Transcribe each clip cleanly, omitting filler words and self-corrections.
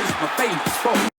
is my favorite sport.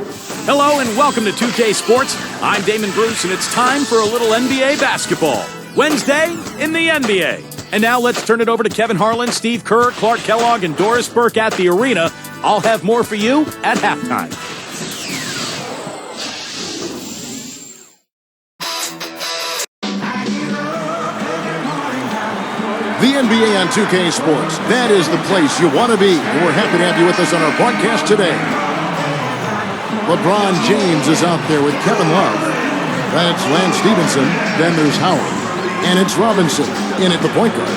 Hello and welcome to 2K Sports. I'm Damon Bruce and it's time for a little NBA basketball. Wednesday in the NBA. And now let's turn it over to Kevin Harlan, Steve Kerr, Clark Kellogg, and Doris Burke at the arena. I'll have more for you at halftime. The NBA on 2K Sports. That is the place you want to be. And we're happy to have you with us on our broadcast today. LeBron James is out there with Kevin Love. That's Lance Stevenson. Then there's Howard. And it's Robinson in at the point guard.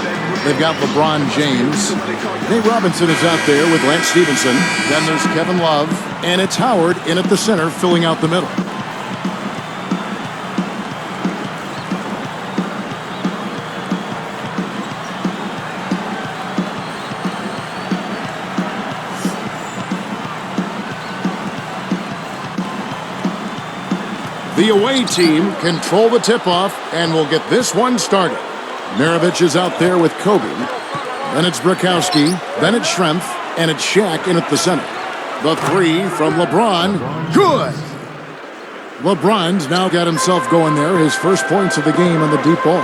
They've got LeBron James. Nate Robinson is out there with Lance Stevenson. Then there's Kevin Love. And it's Howard in at the center, filling out the middle. The away team control the tip-off and will get this one started. Maravich is out there with Kobe. Then it's Brakowski. Then it's Schrempf. And it's Shaq in at the center. The three from LeBron. Good! LeBron's now got himself going there. His first points of the game on the deep ball.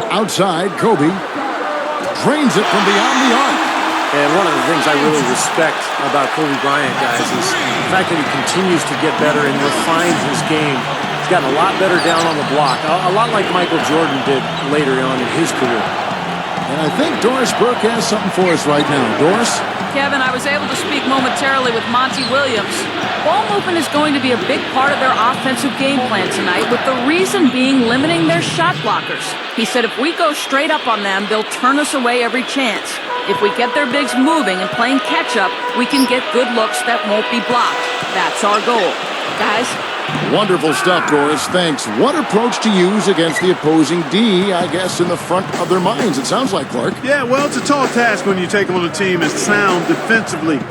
Outside, Kobe drains it from beyond the arc. And one of the things I really respect about Kobe Bryant, guys, is the fact that he continues to get better and refine his game. He's gotten a lot better down on the block, a lot like Michael Jordan did later on in his career. And I think Doris Burke has something for us right now. Doris? Kevin, I was able to speak momentarily with Monty Williams. Ball movement is going to be a big part of their offensive game plan tonight, with the reason being limiting their shot blockers. He said if we go straight up on them, they'll turn us away every chance. If we get their bigs moving and playing catch-up, we can get good looks that won't be blocked. That's our goal. Guys? Wonderful stuff, Doris. Thanks. What approach to use against the opposing D, I guess, in the front of their minds, it sounds like, Clark. Yeah, well, it's a tall task when you take on a team as sound defensively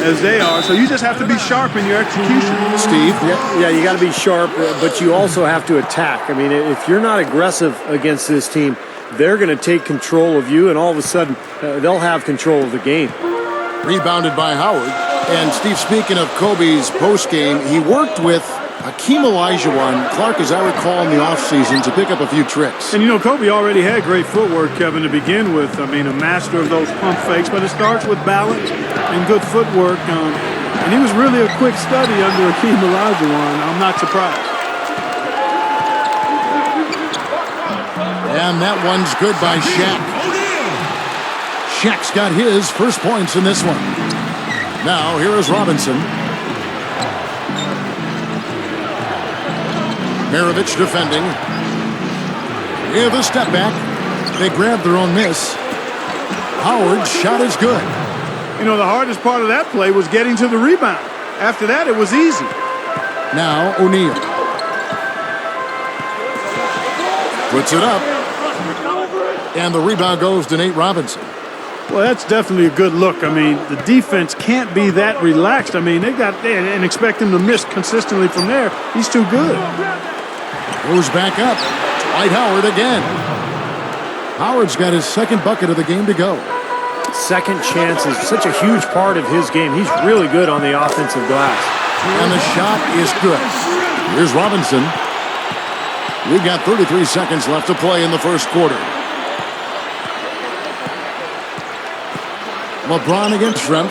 as they are, so you just have to be sharp in your execution. Steve? Yeah, you got to be sharp, but you also have to attack. I mean, if you're not aggressive against this team, they're going to take control of you, and all of a sudden, they'll have control of the game. Rebounded by Howard. And, Steve, speaking of Kobe's postgame, he worked with Hakeem Olajuwon, Clark, as I recall, in the offseason to pick up a few tricks. And, you know, Kobe already had great footwork, Kevin, to begin with. I mean, a master of those pump fakes, but it starts with balance and good footwork. And he was really a quick study under Hakeem Olajuwon. I'm not surprised. And that one's good by Shaq. Shaq's got his first points in this one. Now, here is Robinson. Maravich defending. With a step back. They grab their own miss. Howard's shot is good. You know, the hardest part of that play was getting to the rebound. After that, it was easy. Now, O'Neal. Puts it up. And the rebound goes to Nate Robinson. Well, that's definitely a good look. I mean, the defense can't be that relaxed. I mean, and expect him to miss consistently from there. He's too good. Goes back up. Dwight Howard again. Howard's got his second bucket of the game to go. Second chance is such a huge part of his game. He's really good on the offensive glass. And the shot is good. Here's Robinson. We've got 33 seconds left to play in the first quarter. LeBron against Schrempf.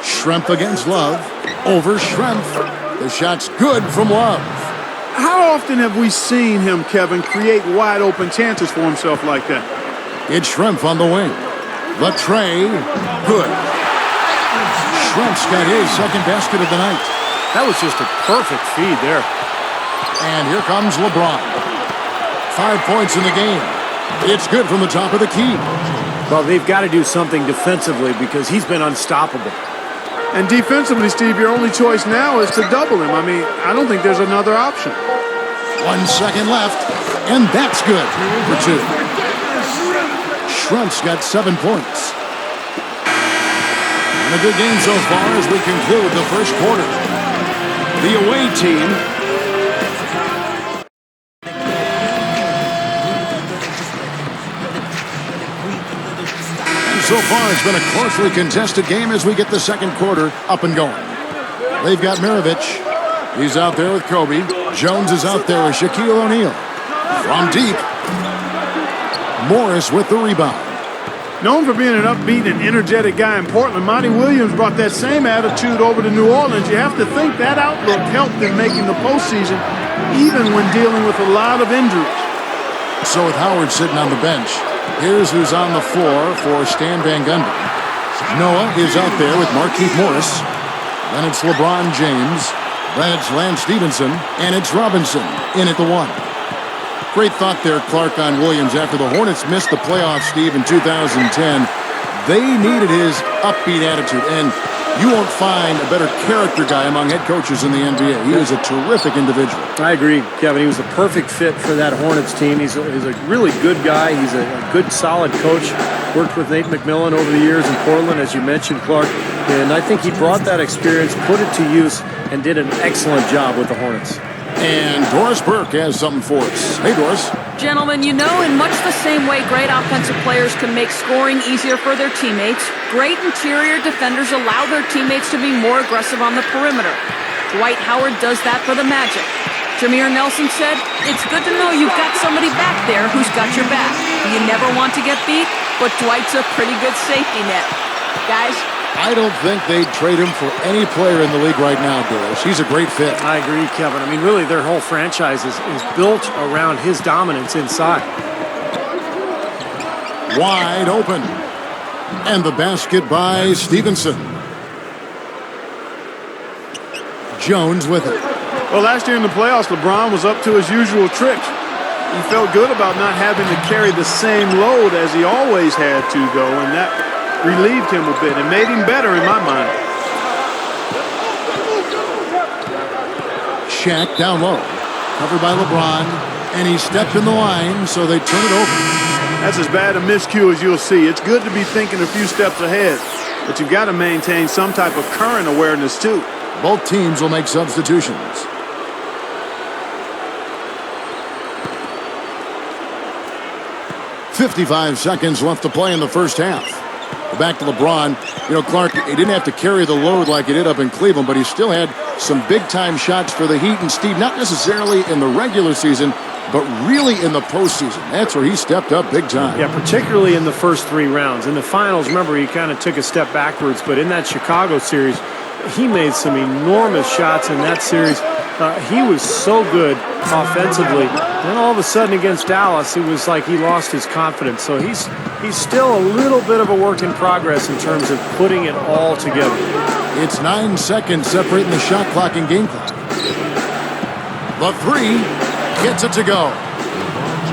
Schrempf against Love. Over Schrempf. The shot's good from Love. How often have we seen him, Kevin, create wide open chances for himself like that? It's Schrempf on the wing. The tray. Good. Schrempf's got his second basket of the night. That was just a perfect feed there. And here comes LeBron. 5 points in the game. It's good from the top of the key. Well, they've got to do something defensively because he's been unstoppable. And defensively, Steve, your only choice now is to double him. I mean, I don't think there's another option. 1 second left, and that's good for 2. Schrempf's got 7 points. And a good game so far as we conclude the first quarter. The away team So far, it's been a closely contested game as we get the second quarter up and going. They've got Maravich. He's out there with Kobe. Jones is out there with Shaquille O'Neal. From deep, Morris with the rebound. Known for being an upbeat and energetic guy in Portland, Monty Williams brought that same attitude over to New Orleans. You have to think that outlook helped in making the postseason, even when dealing with a lot of injuries. So with Howard sitting on the bench, here's who's on the floor for Stan Van Gundy. Noah is out there with Markieff Morris. Then it's LeBron James. Then it's Lance Stevenson. And it's Robinson in at the one. Great thought there, Clark, on Williams. After the Hornets missed the playoffs, Steve, in 2010, they needed his upbeat attitude. And you won't find a better character guy among head coaches in the NBA. He is a terrific individual. I agree, Kevin. He was the perfect fit for that Hornets team. He's a really good guy. He's a good, solid coach. Worked with Nate McMillan over the years in Portland, as you mentioned, Clark. And I think he brought that experience, put it to use, and did an excellent job with the Hornets. And Doris Burke has something for us. Hey, Doris. Gentlemen, you know, in much the same way great offensive players can make scoring easier for their teammates, great interior defenders allow their teammates to be more aggressive on the perimeter. Dwight Howard does that for the Magic. Jameer Nelson said, "It's good to know you've got somebody back there who's got your back. You never want to get beat, but Dwight's a pretty good safety net." Guys, I don't think they'd trade him for any player in the league right now, Doris. He's a great fit. I agree, Kevin. I mean, really, their whole franchise is built around his dominance inside. Wide open. And the basket by Stevenson. Jones with it. Well, last year in the playoffs, LeBron was up to his usual tricks. He felt good about not having to carry the same load as he always had to, though, and that relieved him a bit and made him better in my mind. Shaq down low. Covered by LeBron. And he stepped in the line, so they turn it over. That's as bad a miscue as you'll see. It's good to be thinking a few steps ahead, but you've got to maintain some type of current awareness, too. Both teams will make substitutions. "55 seconds left to play in the first half." Back to LeBron. You know, Clark, he didn't have to carry the load like he did up in Cleveland, but he still had some big-time shots for the Heat. And, Steve, not necessarily in the regular season, but really in the postseason. That's where he stepped up big time. Yeah, particularly in the first 3 rounds. In the finals, remember, he kind of took a step backwards, but in that Chicago series, he made some enormous shots in that series. He was so good offensively. Then all of a sudden against Dallas, it was like he lost his confidence. So he's still a little bit of a work in progress in terms of putting it all together. It's 9 seconds separating the shot clock and game clock. The three gets it to go.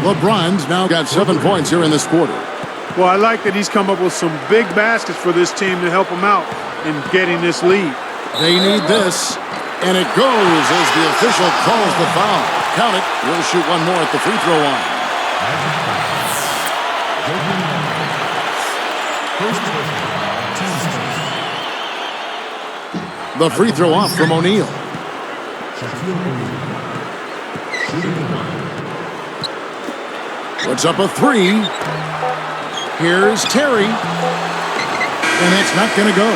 LeBron's now got 7 points here in this quarter. Well, I like that he's come up with some big baskets for this team to help him out in getting this lead. They need this. And it goes as the official calls the foul. Count it. We'll shoot one more at the free throw line. The free throw off from O'Neal. Puts up a 3. Here's Terry. And it's not going to go.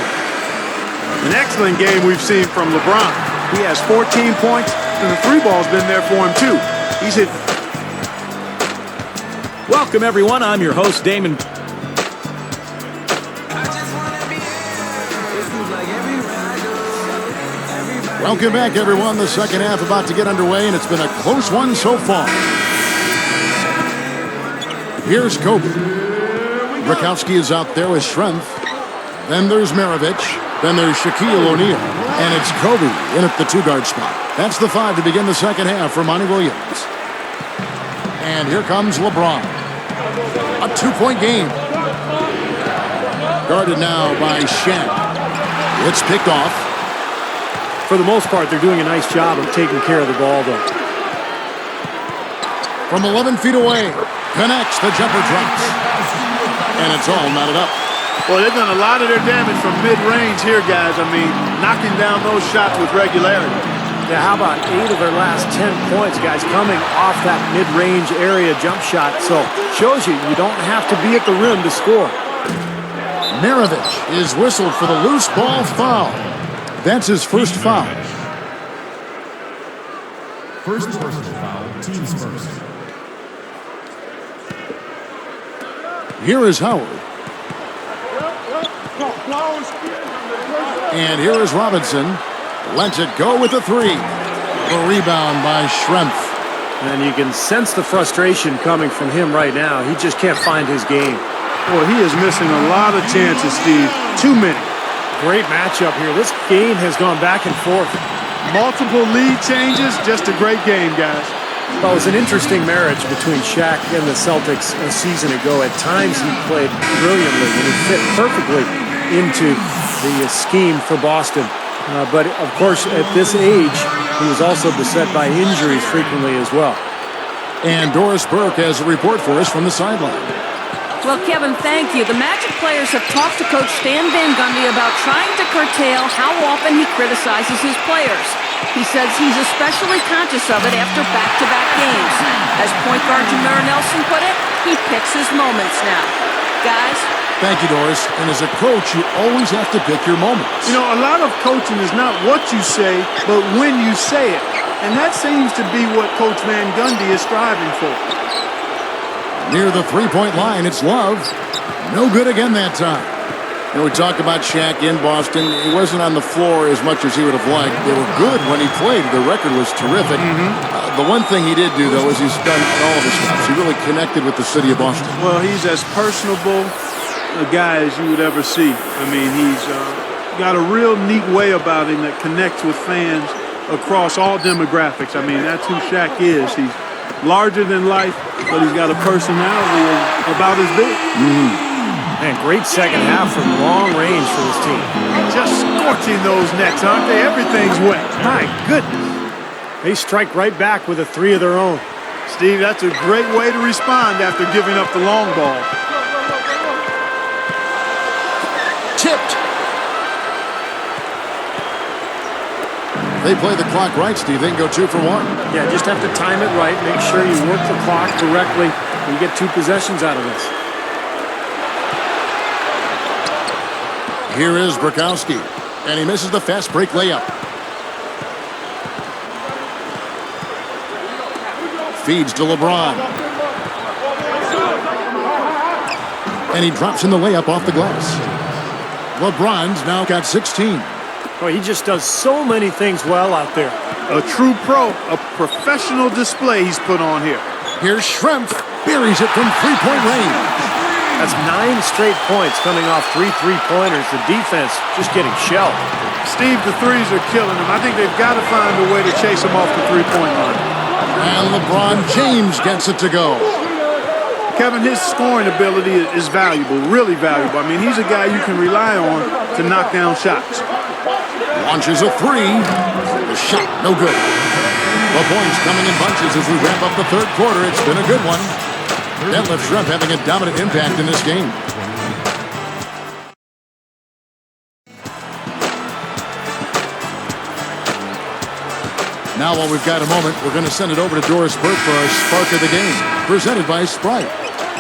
An excellent game we've seen from LeBron. He has 14 points, and the 3 ball's been there for him, too. He's hit. Welcome, everyone. I'm your host, Damon. Welcome back, everyone. The second half about to get underway, and it's been a close one so far. Here's Kobe. Rakowski is out there with strength. Then there's Maravich. Then there's Shaquille O'Neal. And it's Kobe in at the 2-guard spot. That's the 5 to begin the second half for Monty Williams. And here comes LeBron. A 2-point game. Guarded now by Shaq. It's picked off. For the most part, they're doing a nice job of taking care of the ball, though. From 11 feet away. Connects. The jumper drops. And it's all knotted up. Well, they've done a lot of their damage from mid-range here, guys. I mean, knocking down those shots with regularity. Yeah, how about 8 of their last 10 points, guys, coming off that mid-range area jump shot. So, shows you don't have to be at the rim to score. Maravich is whistled for the loose ball foul. That's his first foul. First personal foul, team's first. Here is Howard. And here is Robinson. Lets it go with a three. The rebound by Schrempf. And you can sense the frustration coming from him right now. He just can't find his game. Boy, he is missing a lot of chances, Steve. Too many. Great matchup here. This game has gone back and forth. Multiple lead changes. Just a great game, guys. Well, it was an interesting marriage between Shaq and the Celtics a season ago. At times he played brilliantly and he fit perfectly into the scheme for Boston. But, of course, at this age, he was also beset by injuries frequently as well. And Doris Burke has a report for us from the sideline. Well, Kevin, thank you. The Magic players have talked to Coach Stan Van Gundy about trying to curtail how often he criticizes his players. He says he's especially conscious of it after back-to-back games. As point guard Jameer Nelson put it, he picks his moments now. Guys? Thank you, Doris. And as a coach, you always have to pick your moments. You know, a lot of coaching is not what you say, but when you say it. And that seems to be what Coach Van Gundy is striving for. Near the three-point line, it's Love. No good again that time. You know, we talk about Shaq in Boston. He wasn't on the floor as much as he would have liked. They were good when he played. The record was terrific. The one thing he did do, though, is he's done all of his stops. He really connected with the city of Boston. Well, he's as personable a guy as you would ever see. I mean, he's got a real neat way about him that connects with fans across all demographics. I mean, that's who Shaq is. He's larger than life, but he's got a personality about as big. Man, great second half from long range for this team. Just scorching those nets, aren't they? Everything's wet. My goodness. They strike right back with a three of their own. Steve, that's a great way to respond after giving up the long ball. Tipped. They play the clock right, Steve. They can go 2 for 1. Yeah, just have to time it right. Make sure you work the clock correctly and get 2 possessions out of this. Here is Brakowski, and he misses the fast break layup. Feeds to LeBron. And he drops in the layup off the glass. LeBron's now got 16. Boy, he just does so many things well out there. A true pro, a professional display he's put on here. Here's Schrempf, buries it from three-point range. That's 9 straight points coming off 3 three-pointers. The defense just getting shelled. Steve, the threes are killing him. I think they've got to find a way to chase him off the three-point line. And LeBron James gets it to go. Kevin, his scoring ability is valuable, really valuable. I mean, he's a guy you can rely on to knock down shots. Launches a three. The shot, no good. The points coming in bunches as we wrap up the third quarter. It's been a good one. Detlef Schrempf having a dominant impact in this game. Now, while we've got a moment, we're going to send it over to Doris Burke for our Spark of the Game, presented by Sprite.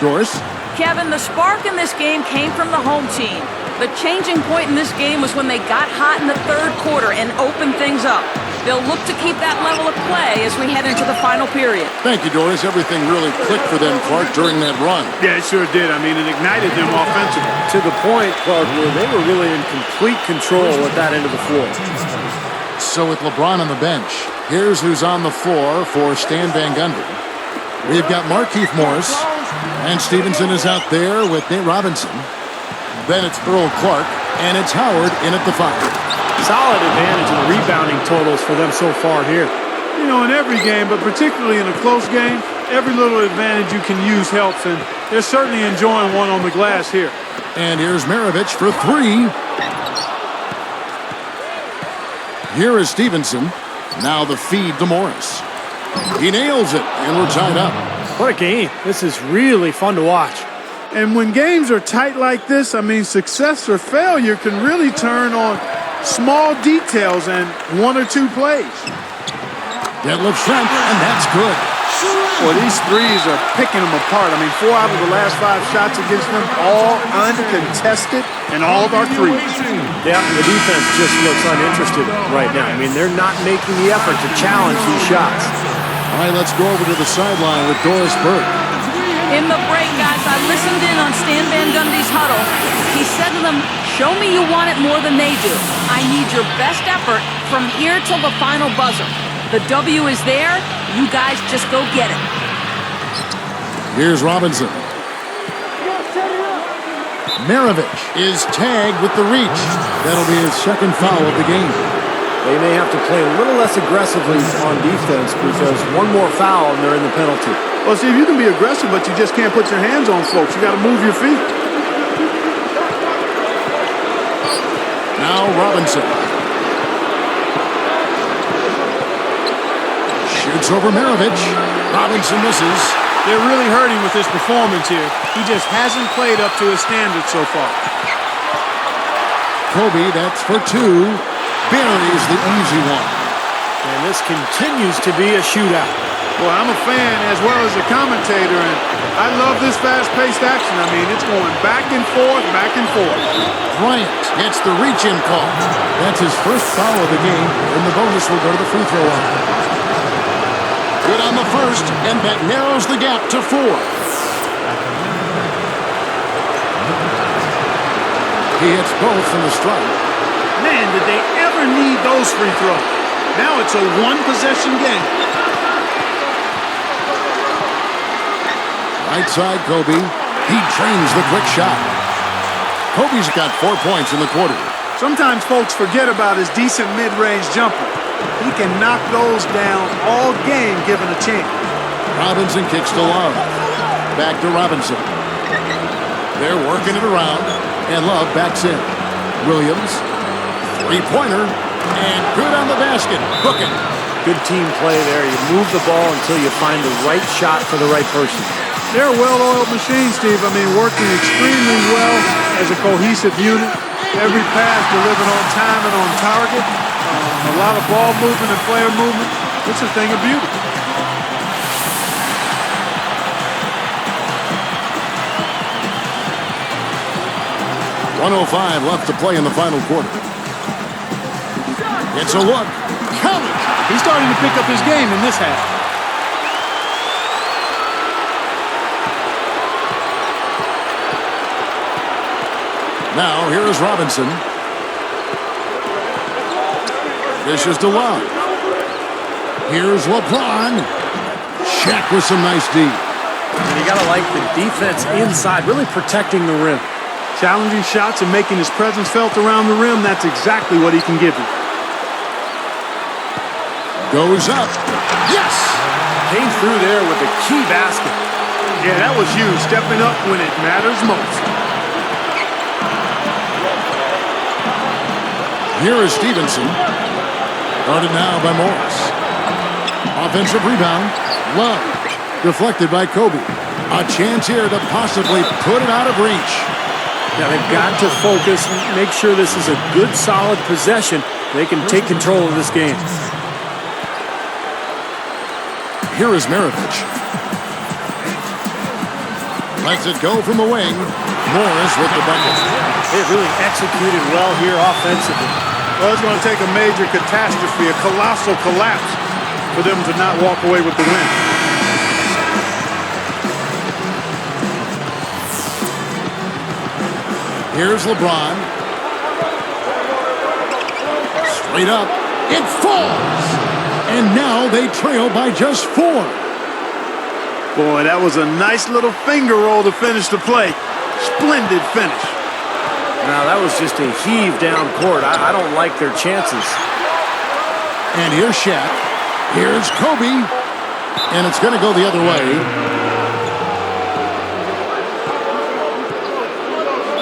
Doris? Kevin, the spark in this game came from the home team. The changing point in this game was when they got hot in the third quarter and opened things up. They'll look to keep that level of play as we head into the final period. Thank you, Doris. Everything really clicked for them, Clark, during that run. Yeah, it sure did. I mean, it ignited them offensively. To the point, Clark, where they were really in complete control at that end of the floor. So with LeBron on the bench, here's who's on the floor for Stan Van Gundy. We've got Markieff Morris, and Stevenson is out there with Nate Robinson. Then it's Earl Clark, and it's Howard in at the 5. Solid advantage in the rebounding totals for them so far here. You know, in every game, but particularly in a close game, every little advantage you can use helps, and they're certainly enjoying one on the glass here. And here's Maravich for 3. Here is Stevenson. Now the feed to Morris. He nails it, and we're tied up. What a game. This is really fun to watch. And when games are tight like this, I mean, success or failure can really turn on small details and 1 or 2 plays. Detlef Schrempf, and that's good. Well, these threes are picking them apart. I mean, 4 out of the last 5 shots against them, all uncontested, and all of our threes. Yeah, the defense just looks uninterested right now. I mean, they're not making the effort to challenge these shots. All right, let's go over to the sideline with Doris Burke. In the break, guys, I listened in on Stan Van Gundy's huddle. He said to them, show me you want it more than they do. I need your best effort from here till the final buzzer. The W is there. You guys just go get it. Here's Robinson. Maravich is tagged with the reach. That'll be his second foul of the game. They may have to play a little less aggressively on defense because one more foul and they're in the penalty. Well, see, you can be aggressive, but you just can't put your hands on folks. You got to move your feet. Now Robinson. Shoots over Maravich. Robinson misses. They're really hurting with his performance here. He just hasn't played up to his standards so far. Kobe, that's for 2. Buries the easy one. And this continues to be a shootout. Well, I'm a fan as well as a commentator, and I love this fast-paced action. I mean, it's going back and forth, back and forth. Bryant gets the reach-in call. That's his first foul of the game, and the bonus will go to the free throw line. Good on the first, and that narrows the gap to 4. He hits both from the strike. Man, did they ever need those free throws. Now it's a one-possession game. Right side, Kobe. He drains the quick shot. Kobe's got 4 points in the quarter. Sometimes folks forget about his decent mid-range jumper. He can knock those down all game given a chance. Robinson kicks to Love. Back to Robinson. They're working it around, and Love backs in. Williams, three-pointer, and good on the basket. Booking. Good team play there. You move the ball until you find the right shot for the right person. They're a well-oiled machine, Steve. I mean, working extremely well as a cohesive unit. Every pass delivered on time and on target. A lot of ball movement and player movement. It's a thing of beauty. .105 left to play in the final quarter. It's a look. Count it. He's starting to pick up his game in this half. Now, here is Robinson. Dishes to Love. Here's LeBron. Shaq with some nice D. And you got to like the defense inside, really protecting the rim. Challenging shots and making his presence felt around the rim, that's exactly what he can give you. Goes up. Yes! Came through there with a key basket. Yeah, that was huge, stepping up when it matters most. Here is Stevenson. Guarded now by Morris. Offensive rebound. Love. Deflected by Kobe. A chance here to possibly put it out of reach. Now they've got to focus and make sure this is a good, solid possession. They can take control of this game. Here is Maravich. Lets it go from the wing. Morris with the bucket. They really executed well here offensively. Well, it's going to take a major catastrophe, a colossal collapse, for them to not walk away with the win. Here's LeBron. Straight up. It falls. And now they trail by just 4. Boy, that was a nice little finger roll to finish the play. Splendid finish. Now, that was just a heave down court. I don't like their chances. And here's Shaq. Here's Kobe. And it's going to go the other way.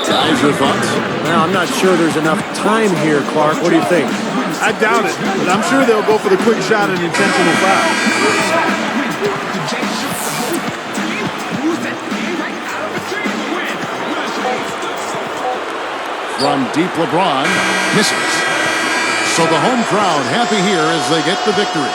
Guys, your thoughts? Well, I'm not sure there's enough time here, Clark. What do you think? I doubt it, but I'm sure they'll go for the quick shot and intentional foul. From deep, LeBron misses. So the home crowd happy here as they get the victory.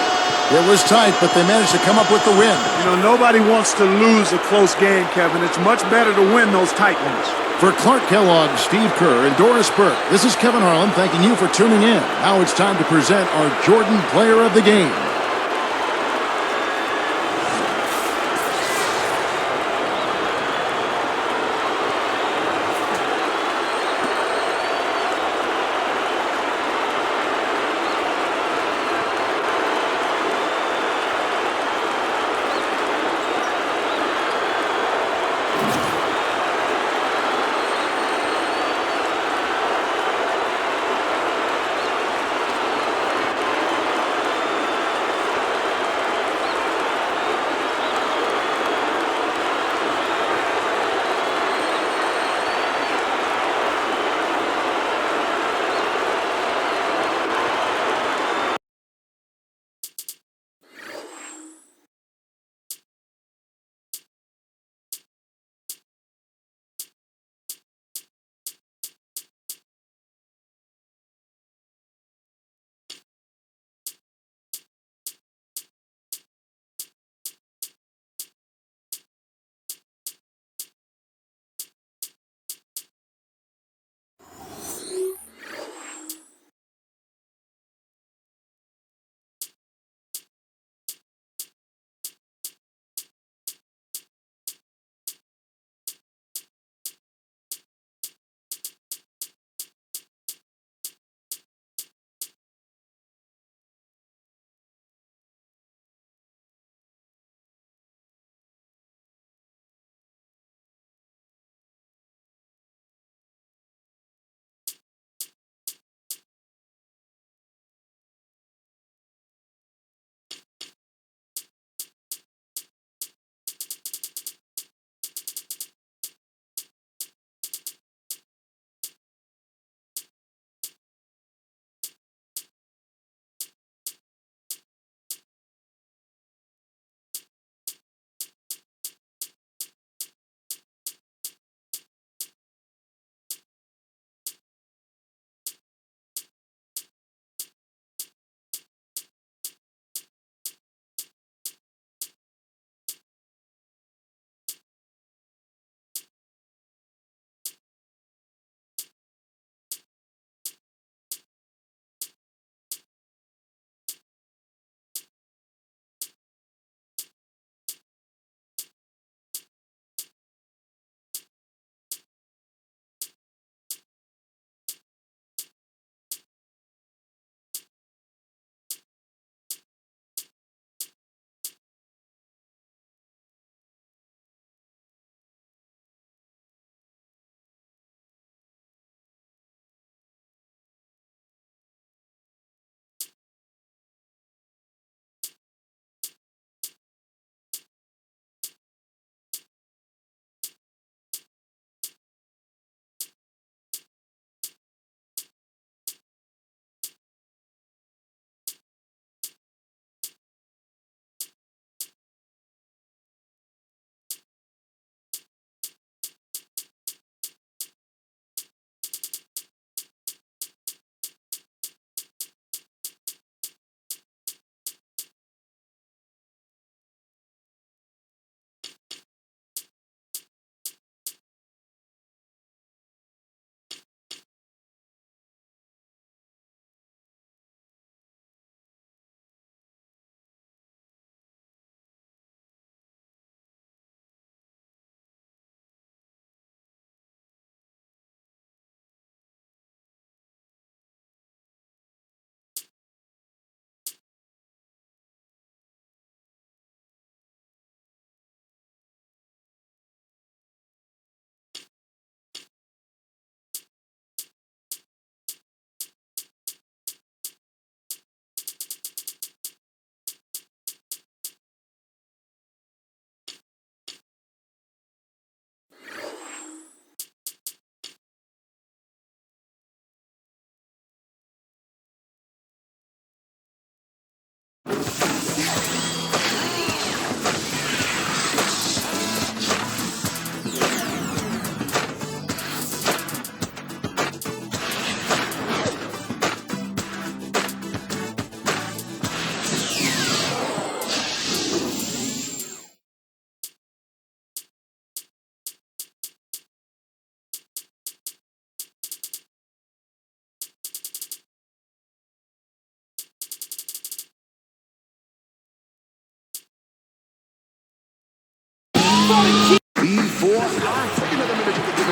It was tight, but they managed to come up with the win. You know, nobody wants to lose a close game, Kevin. It's much better to win those tight ones. For Clark Kellogg, Steve Kerr, and Doris Burke, this is Kevin Harlan thanking you for tuning in. Now it's time to present our Jordan Player of the Game.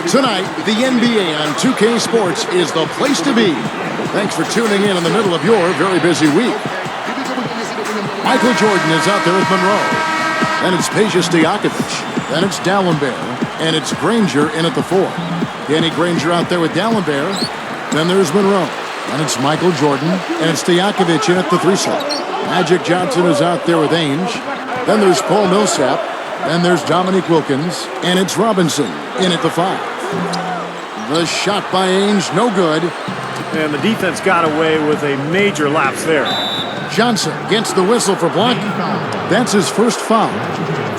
Tonight, the NBA on 2K Sports is the place to be. Thanks for tuning in the middle of your very busy week. Michael Jordan is out there with Monroe. Then it's Peja Stojakovic. Then it's Dalembert. And it's Granger in at the 4. Danny Granger out there with Dalembert. Then there's Monroe. Then it's Michael Jordan. And it's Stojakovic in at the 3 slot. Magic Johnson is out there with Ainge. Then there's Paul Millsap. Then there's Dominique Wilkins. And it's Robinson in at the 5. The shot by Ainge, no good. And the defense got away with a major lapse there. Johnson gets the whistle for blocking. That's his first foul.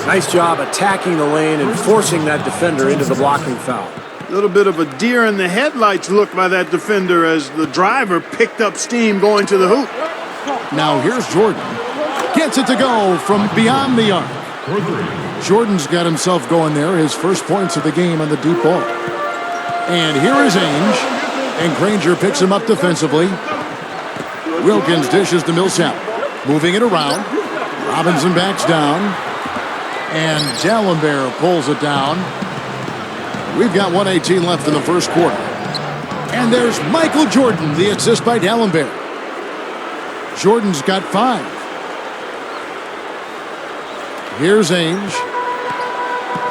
Nice job attacking the lane and forcing that defender into the blocking foul. A little bit of a deer in the headlights look by that defender as the driver picked up steam going to the hoop. Now here's Jordan. Gets it to go from beyond the arc. Jordan's got himself going there. His first points of the game on the deep ball. And here is Ainge. And Granger picks him up defensively. Wilkins dishes to Millsap. Moving it around. Robinson backs down. And Dalembert pulls it down. We've got 1:18 left in the first quarter. And there's Michael Jordan, the assist by Dalembert. Jordan's got 5. Here's Ainge.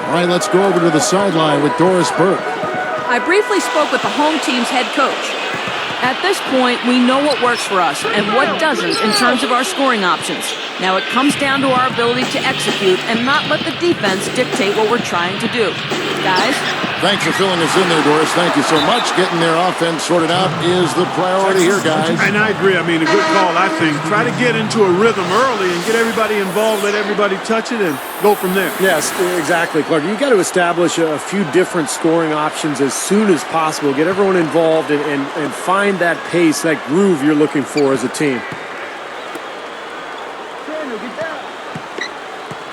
All right, let's go over to the sideline with Doris Burke. I briefly spoke with the home team's head coach. At this point, we know what works for us and what doesn't in terms of our scoring options. Now it comes down to our ability to execute and not let the defense dictate what we're trying to do. Guys? Thanks for filling us in there, Doris. Thank you so much. Getting their offense sorted out is the priority here, guys. And I agree. I mean, a good call, I think. Try to get into a rhythm early and get everybody involved, let everybody touch it, and go from there. Yes, exactly, Clark. You got to establish a few different scoring options as soon as possible. Get everyone involved and find that pace, that groove you're looking for as a team.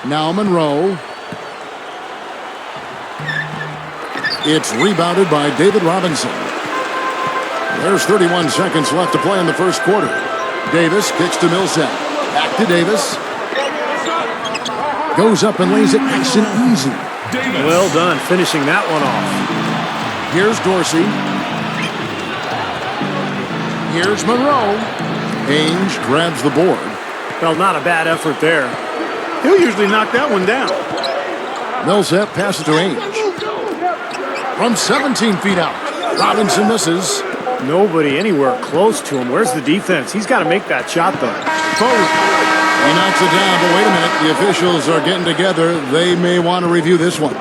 Now Monroe. It's rebounded by David Robinson. There's 31 seconds left to play in the first quarter. Davis kicks to Millsap. Back to Davis. Goes up and lays it nice and easy. Well done, finishing that one off. Here's Dorsey. Here's Monroe. Ainge grabs the board. Well, not a bad effort there. He'll usually knock that one down. Millsap passes to Ainge. From 17 feet out. Robinson misses. Nobody anywhere close to him. Where's the defense? He's got to make that shot, though. He knocks it down, but wait a minute. The officials are getting together. They may want to review this one.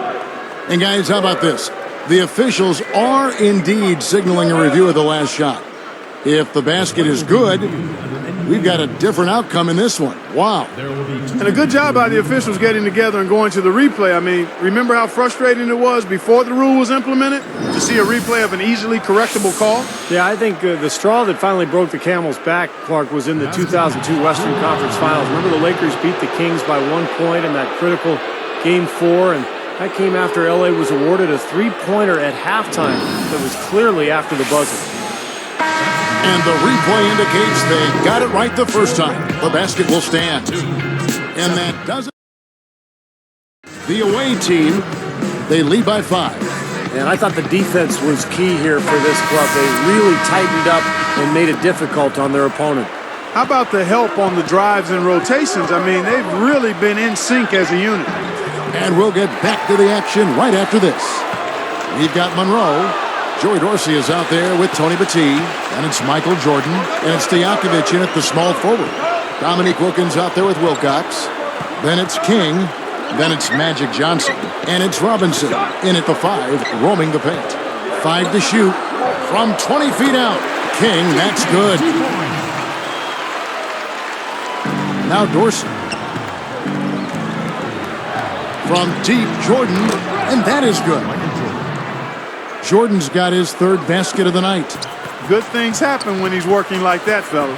And guys, how about this? The officials are indeed signaling a review of the last shot. If the basket is good, we've got a different outcome in this one. Wow. And a good job by the officials getting together and going to the replay. I mean, remember how frustrating it was before the rule was implemented to see a replay of an easily correctable call? Yeah, I think the straw that finally broke the camel's back, Clark, was in the 2002 Western Conference Finals. Remember the Lakers beat the Kings by 1 point in that critical Game 4, and that came after LA was awarded a 3-pointer at halftime that was clearly after the buzzer. And the replay indicates they got it right the first time. The basket will stand. And that does it. The away team, they lead by 5. And I thought the defense was key here for this club. They really tightened up and made it difficult on their opponent. How about the help on the drives and rotations? I mean, they've really been in sync as a unit. And we'll get back to the action right after this. We've got Monroe. Joey Dorsey is out there with Tony Battie. And it's Michael Jordan. And it's Stojakovic in at the small forward. Dominique Wilkins out there with Wilcox. Then it's King. Then it's Magic Johnson. And it's Robinson in at the 5, roaming the paint. 5 to shoot from 20 feet out. King, that's good. Now Dorsey. From deep, Jordan, and that is good. Jordan's got his 3rd basket of the night. Good things happen when he's working like that, fellas.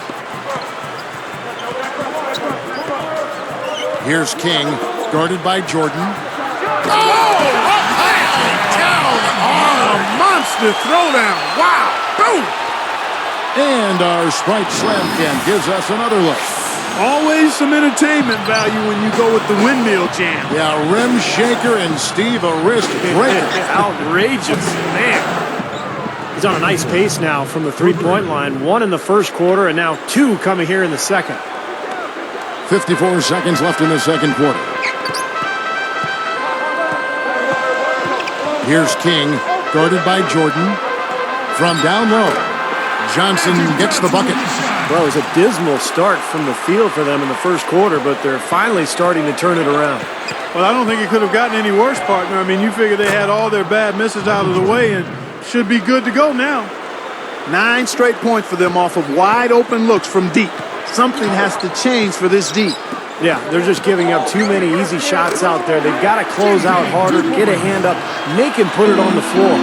Here's King, guarded by Jordan. Oh, up high, down, a monster throwdown. Wow, boom. And our Sprite Slam can gives us another look. Always some entertainment value when you go with the windmill jam. Yeah, rim shaker and Steve, a wrist breaker. Outrageous, man. He's on a nice pace now from the three-point line. 1 in the first quarter, and now 2 coming here in the second. 54 seconds left in the second quarter. Here's King, guarded by Jordan. From down low, Johnson gets the bucket. Well, it was a dismal start from the field for them in the first quarter, but they're finally starting to turn it around. Well, I don't think it could have gotten any worse, partner. I mean, you figure they had all their bad misses out of the way and should be good to go now. 9 straight points for them off of wide open looks from deep. Something has to change for this deep. Yeah, they're just giving up too many easy shots out there. They've got to close out harder, get a hand up, make him put it on the floor.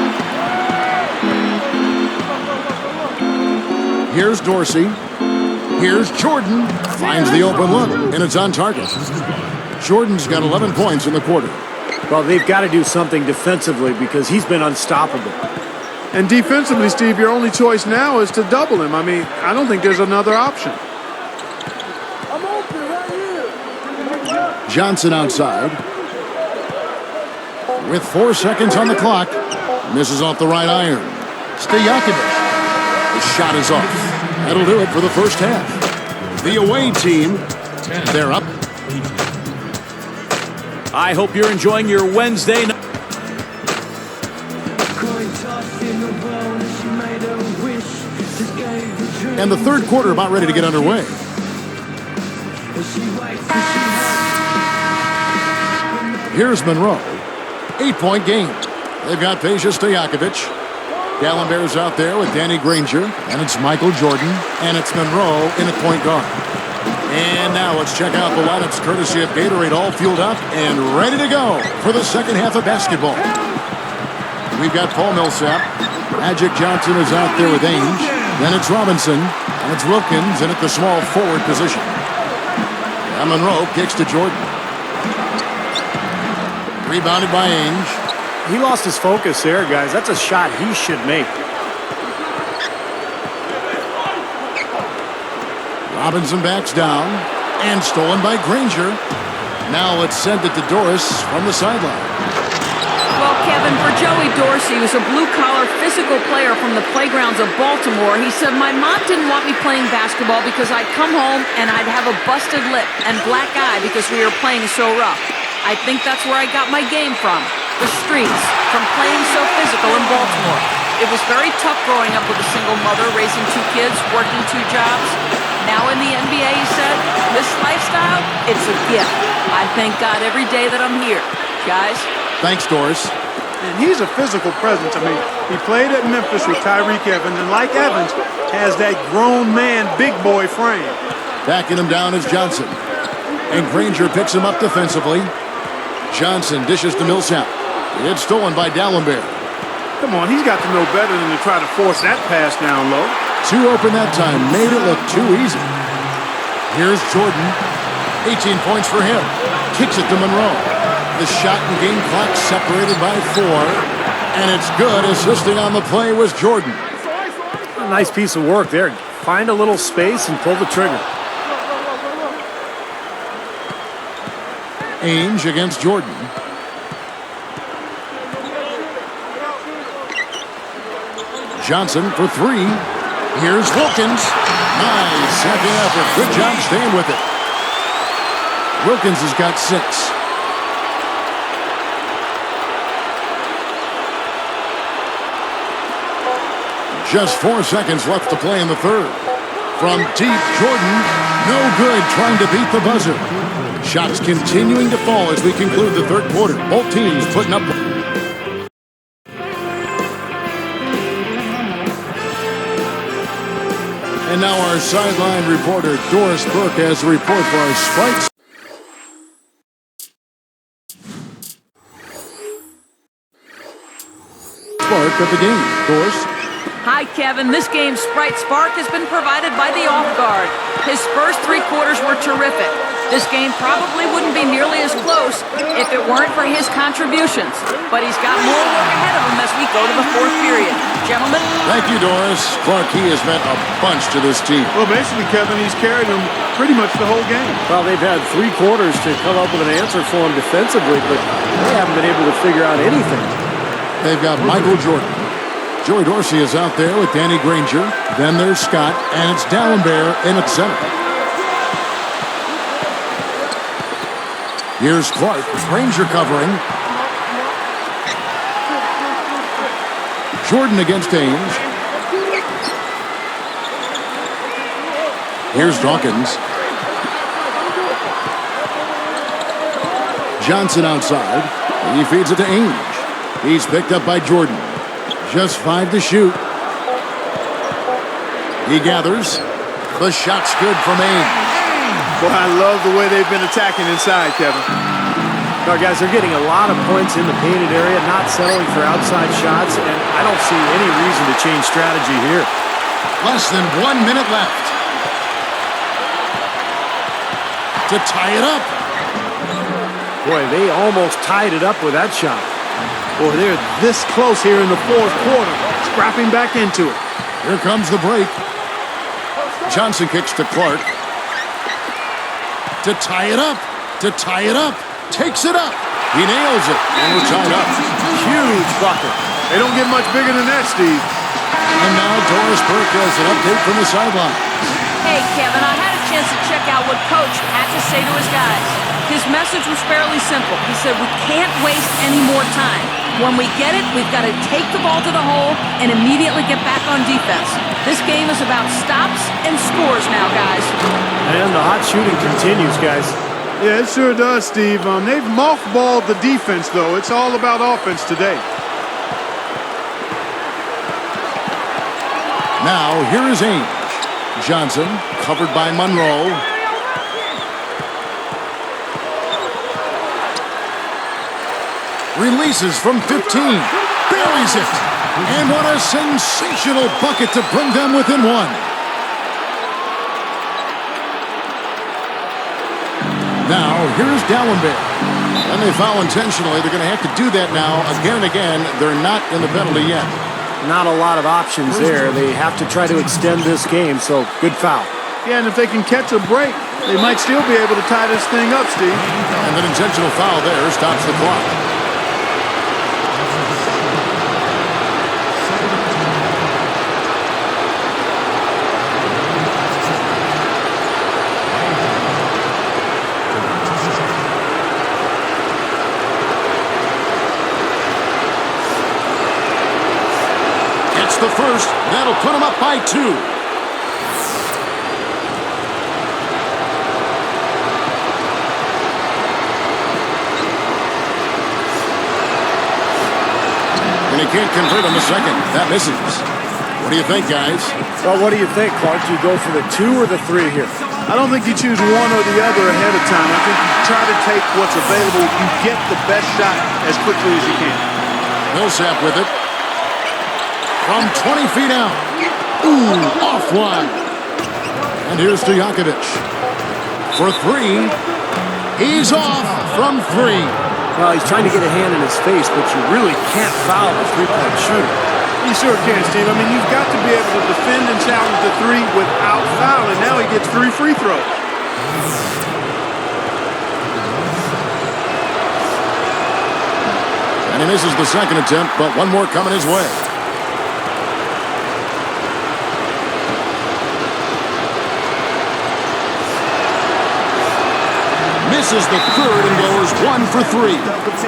Here's Dorsey. Here's Jordan. Finds the open look, and it's on target. Jordan's got 11 points in the quarter. Well, they've got to do something defensively because he's been unstoppable. And defensively, Steve, your only choice now is to double him. I mean, I don't think there's another option. Johnson outside. With 4 seconds on the clock. Misses off the right iron. Stojakovic. The shot is off. That'll do it for the first half. The away team, they're up. I hope you're enjoying your Wednesday night. And the third quarter about ready to get underway. Here's Monroe. 8-point game. They've got Peja Stojakovic. Gallenberg's out there with Danny Granger. And it's Michael Jordan. And it's Monroe in at point guard. And now let's check out the lineups courtesy of Gatorade, all fueled up and ready to go for the second half of basketball. We've got Paul Millsap. Magic Johnson is out there with Ainge. Then it's Robinson. And it's Wilkins in at the small forward position. And Monroe kicks to Jordan. Rebounded by Ainge. He lost his focus there, guys. That's a shot he should make. Robinson backs down. And stolen by Granger. Now let's send it to Doris from the sideline. Well, Kevin, for Joey Dorsey, who's a blue-collar physical player from the playgrounds of Baltimore, he said, my mom didn't want me playing basketball because I'd come home and I'd have a busted lip and black eye because we were playing so rough. I think that's where I got my game from. The streets, from playing so physical in Baltimore. It was very tough growing up with a single mother, raising 2 kids, working 2 jobs. Now in the NBA, he said, this lifestyle, it's a gift. I thank God every day that I'm here. Guys. Thanks, Doris. And he's a physical presence. I mean, he played at Memphis with Tyreek Evans, and like Evans, has that grown man, big boy frame. Backing him down is Johnson. And Granger picks him up defensively. Johnson dishes to Millsap. It's stolen by Dallenberg. Come on, he's got to know better than to try to force that pass down low. 2 open that time. Made it look too easy. Here's Jordan. 18 points for him. Kicks it to Monroe. The shot and game clock separated by 4. And it's good. Assisting on the play was Jordan. A nice piece of work there. Find a little space and pull the trigger. Ainge against Jordan. Johnson for 3. Here's Wilkins. Nice second effort. Good job staying with it. Wilkins has got 6. Just 4 seconds left to play in the third. From deep, Jordan, no good, trying to beat the buzzer. Shots continuing to fall as we conclude the third quarter. Both teams putting up. And now our sideline reporter, Doris Burke, has a report for our Sprites. Spark of the game. Doris. Hi, Kevin. This game's Sprite Spark has been provided by the Off Guard. His first 3 quarters were terrific. This game probably wouldn't be nearly as close if it weren't for his contributions. But he's got more work ahead of him as we go to the 4th period. gentlemen. Thank you, Doris. Clark, he has meant a bunch to this team. Well, basically, Kevin, he's carried them pretty much the whole game. Well, they've had 3 quarters to come up with an answer for him defensively, but they haven't been able to figure out anything. They've got Michael Jordan. Joey Dorsey is out there with Danny Granger. Then there's Scott, and it's Dallenberg in at center. Here's Clark. Granger covering. Jordan against Ainge. Here's Dawkins. Johnson outside. He feeds it to Ainge. He's picked up by Jordan. Just 5 to shoot. He gathers. The shot's good from Ainge. Boy, I love the way they've been attacking inside, Kevin. Now, guys, they're getting a lot of points in the painted area, not settling for outside shots, and I don't see any reason to change strategy here. Less than 1 minute left. To tie it up. Boy, they almost tied it up with that shot. Boy, they're this close here in the 4th quarter. Scrapping back into it. Here comes the break. Johnson kicks to Clark. To tie it up. To tie it up. Takes it up. He nails it. And we're tied up. Huge bucket. They don't get much bigger than that, Steve. And now Doris Burke has an update from the sideline. Hey, Kevin, I had a chance to check out what Coach had to say to his guys. His message was fairly simple. He said, we can't waste any more time. When we get it, we've got to take the ball to the hole and immediately get back on defense. This game is about stops and scores now, guys. And the hot shooting continues, guys. Yeah, it sure does, Steve. They've mothballed the defense, though. It's all about offense today. Now, here is Ainge. Johnson, covered by Monroe. Releases from 15. Buries it. And what a sensational bucket to bring them within 1. Now, here's Dallenberg. And they foul intentionally. They're going to have to do that now again and again. They're not in the penalty yet. Not a lot of options there. They have to try to extend this game, so good foul. Yeah, and if they can catch a break, they might still be able to tie this thing up, Steve. And an intentional foul there stops the clock. The first, that'll put them up by 2. And he can't convert on the second. That misses. What do you think, guys? Well, what do you think, Clark? Do you go for the 2 or the 3 here? I don't think you choose one or the other ahead of time. I think you try to take what's available. You get the best shot as quickly as you can. Millsap with it. From 20 feet out. Ooh, offline. And here's Stojakovic. For 3. He's off from 3. Well, he's trying to get a hand in his face, but you really can't foul a 3-point shooter. You sure can, Steve. I mean, you've got to be able to defend and challenge the 3 without fouling. Now he gets 3 free throws. And he misses the second attempt, but one more coming his way. Misses the third and goes 1 for 3.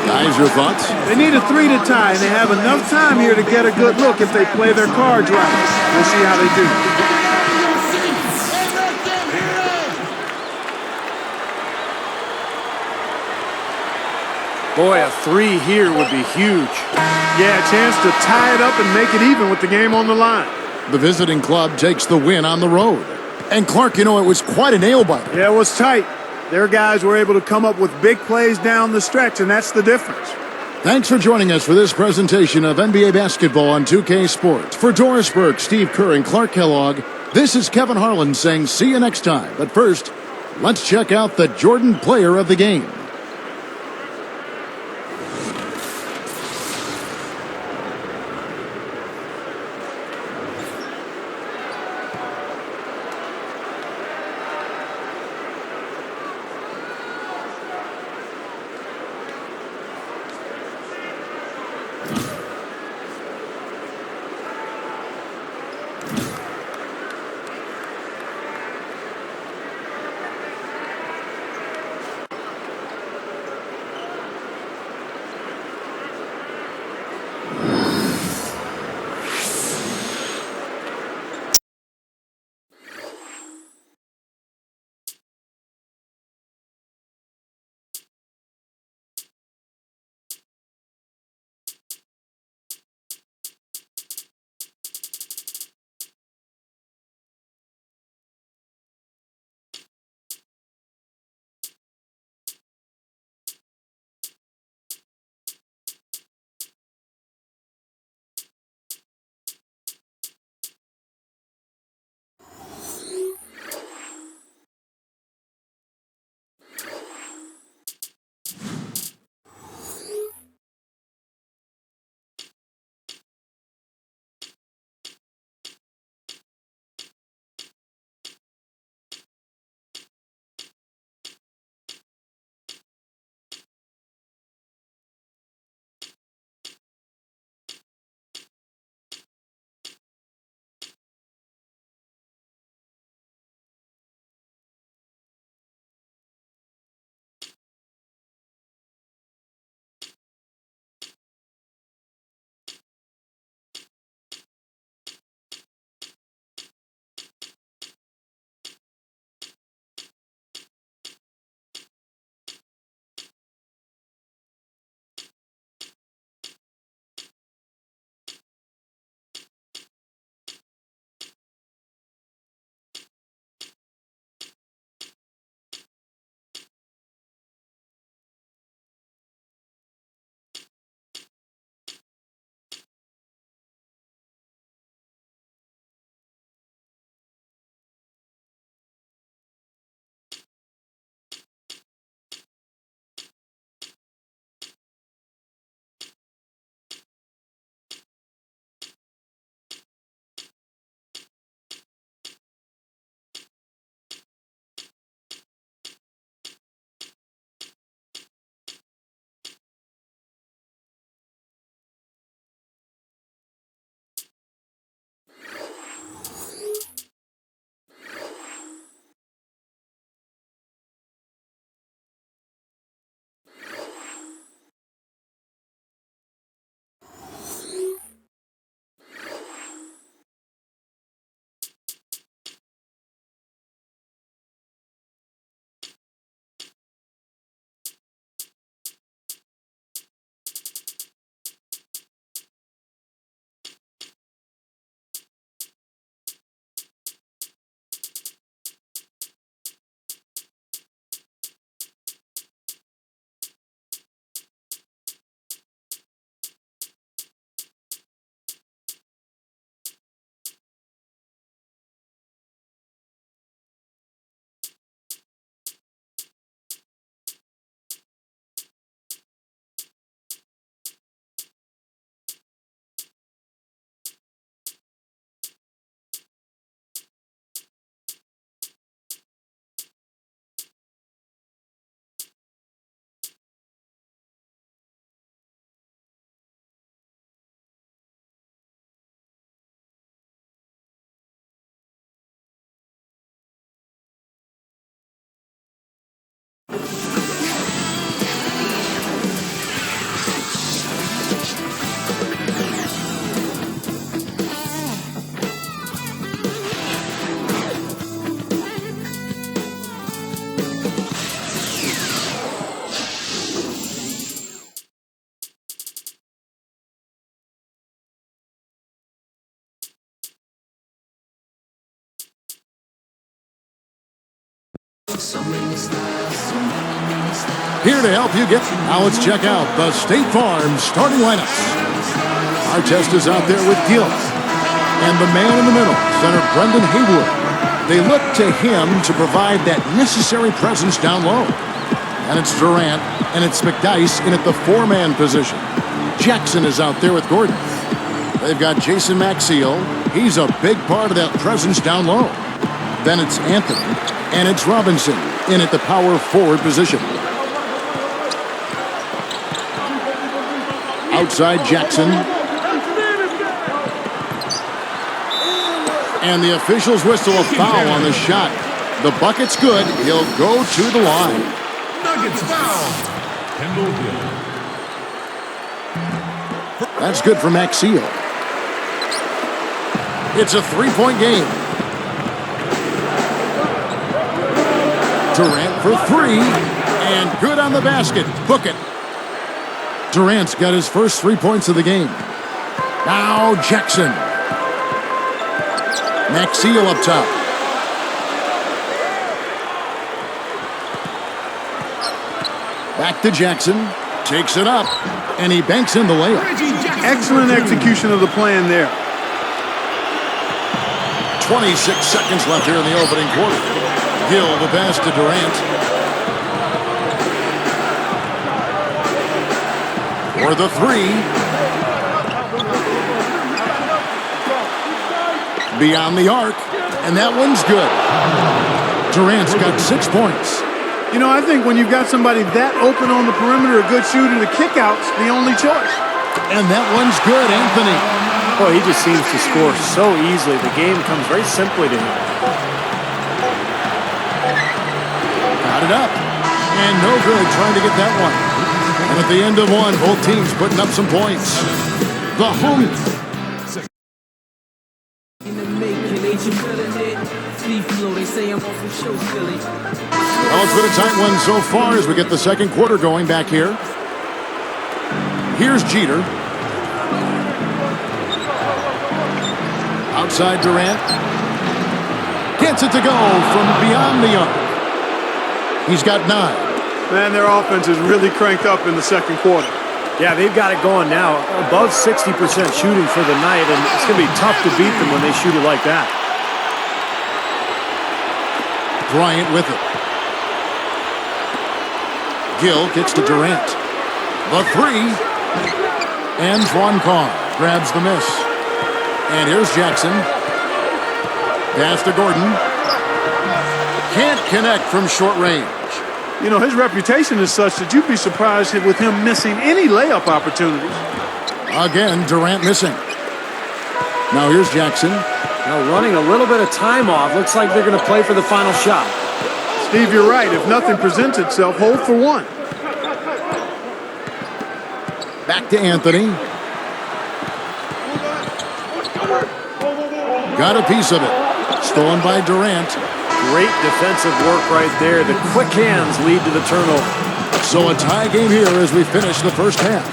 Guys, your thoughts? They need a 3 to tie, and they have enough time here to get a good look if they play their cards right. We'll see how they do. Boy, a 3 here would be huge. Yeah, a chance to tie it up and make it even with the game on the line. The visiting club takes the win on the road. And Clark, you know, it was quite a nail-biter. Yeah, it was tight. Their guys were able to come up with big plays down the stretch, and that's the difference. Thanks for joining us for this presentation of NBA basketball on 2K Sports. For Doris Burke, Steve Kerr, and Clark Kellogg, this is Kevin Harlan saying see you next time. But first, let's check out the Jordan player of the game. Here to help you get. Now let's check out the State Farm starting lineups. Our test is out there with Gill. And the man in the middle, center Brendan Haywood. They look to him to provide that necessary presence down low. And it's Durant, and it's McDyess in at the four-man position. Jackson is out there with Gordon. They've got Jason Maxiell. He's a big part of that presence down low. Then it's Anthony, and it's Robinson in at the power forward position. Outside Jackson. And the officials whistle a foul on the shot. The bucket's good. He'll go to the line. Nuggets foul. Kendall Gill. That's good for Maxiell. It's a three-point game. Durant for three. And good on the basket. Book it. Durant's got his first 3 points of the game. Now Jackson. Maxiell up top. Back to Jackson. Takes it up. And he banks in the layup. Excellent execution of the plan there. 26 seconds left here in the opening quarter. Gill the pass to Durant. For the three. Beyond the arc. And that one's good. Durant's got 6 points. You know, I think when you've got somebody that open on the perimeter, a good shooter, the kickout's the only choice. And that one's good, Anthony. Boy, he just seems to score so easily. The game comes very simply to him. Got it up. And no good trying to get that one. And at the end of one, both teams putting up some points. The home. Well, it's been a tight one so far as we get the second quarter going back here. Here's Jeter. Outside Durant. Gets it to go from beyond the arc. He's got 9. Man, their offense is really cranked up in the second quarter. Yeah, they've got it going now. Above 60% shooting for the night, and it's going to be tough to beat them when they shoot it like that. Bryant with it. Gill gets to Durant. The three. And Juan Carr grabs the miss. And here's Jackson. Pass to Gordon. Can't connect from short range. You know, his reputation is such that you'd be surprised with him missing any layup opportunities. Again, Durant missing. Now here's Jackson. Now running a little bit of time off. Looks like they're going to play for the final shot. Steve, you're right. If nothing presents itself, hold for one. Back to Anthony. Got a piece of it. Stolen by Durant. Great defensive work right there. The quick hands lead to the turnover. So a tie game here as we finish the first half.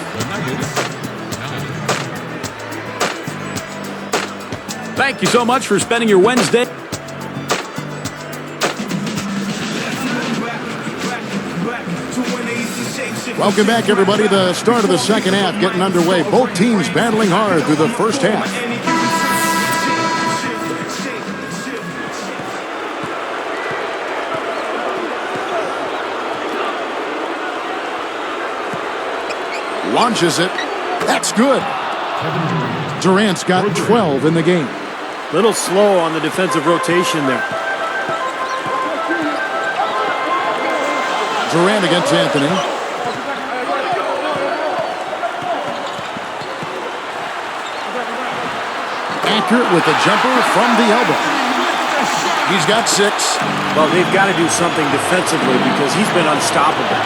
Thank you so much for spending your Wednesday. Welcome back, everybody. The start of the second half getting underway. Both teams battling hard through the first half. Launches it. That's good. Durant's got 12 in the game. Little slow on the defensive rotation there. Durant against Anthony. Accurate with the jumper from the elbow. He's got 6. Well, they've got to do something defensively because he's been unstoppable.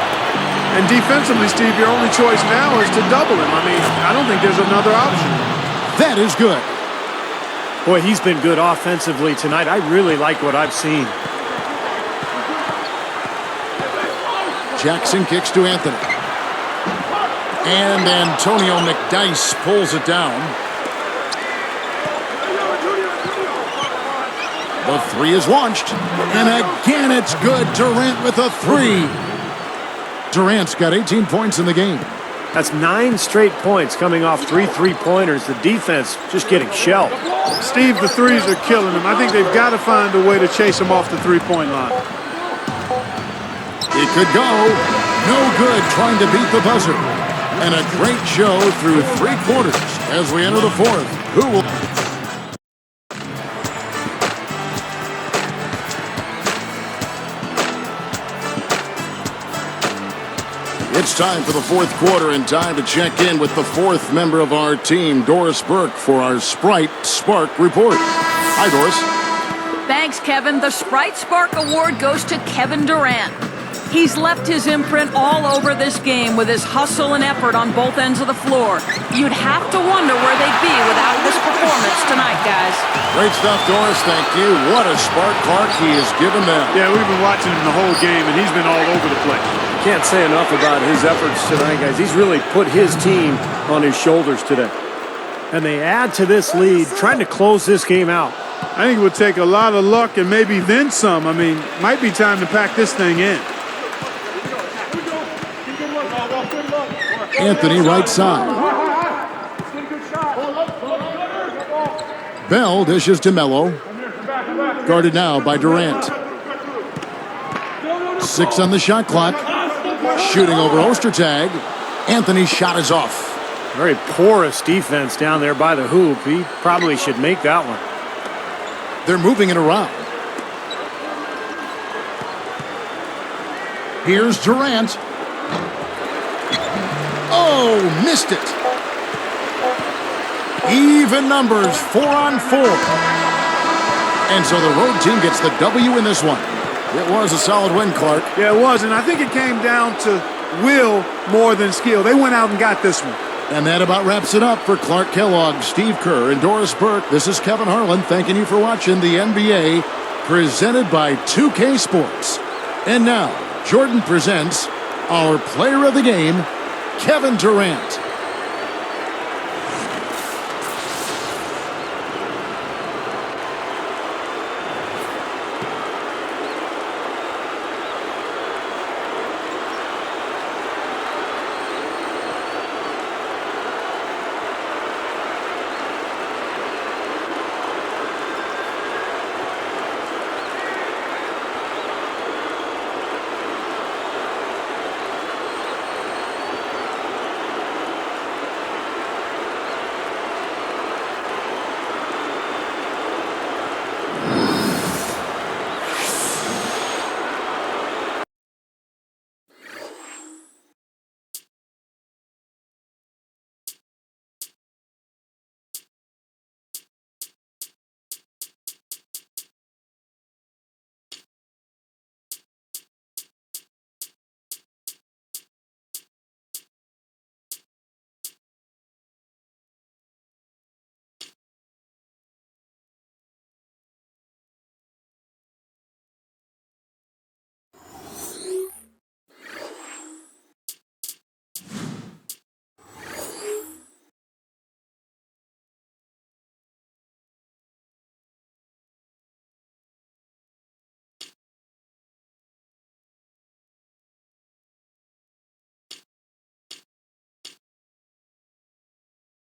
And defensively, Steve, your only choice now is to double him. I mean, I don't think there's another option. That is good. Boy, he's been good offensively tonight. I really like what I've seen. Jackson kicks to Anthony. And Antonio McDyess pulls it down. The three is launched. And again, it's good. Durant with a three. Durant's got 18 points in the game. That's 9 straight points coming off 3 3-pointers. The defense just getting shelled. Steve, the threes are killing them. I think they've got to find a way to chase them off the three-point line. It could go. No good trying to beat the buzzer. And a great show through 3 quarters as we enter the fourth. Who will... It's time for the fourth quarter and time to check in with the fourth member of our team, Doris Burke, for our Sprite Spark Report. Hi, Doris. Thanks, Kevin. The Sprite Spark Award goes to Kevin Durant. He's left his imprint all over this game with his hustle and effort on both ends of the floor. You'd have to wonder where they'd be without this performance tonight, guys. Great stuff, Doris. Thank you. What a spark, Clark, he has given them. Yeah, we've been watching him the whole game, and he's been all over the place. Can't say enough about his efforts tonight, guys. He's really put his team on his shoulders today. And they add to this lead, trying to close this game out. I think it would take a lot of luck and maybe then some. I mean, might be time to pack this thing in. Anthony right side. Bell dishes to Melo. Guarded now by Durant. 6 on the shot clock. Shooting over Ostertag. Anthony's shot is off. Very porous defense down there by the hoop. He probably should make that one. They're moving it around. Here's Durant. Oh, missed it. Even numbers, 4 on 4. And so the road team gets the W in this one. It was a solid win, Clark. Yeah, it was, and I think it came down to will more than skill. They went out and got this one. And that about wraps it up for Clark Kellogg, Steve Kerr, and Doris Burke. This is Kevin Harlan thanking you for watching the NBA presented by 2K Sports. And now, Jordan presents our player of the game, Kevin Durant.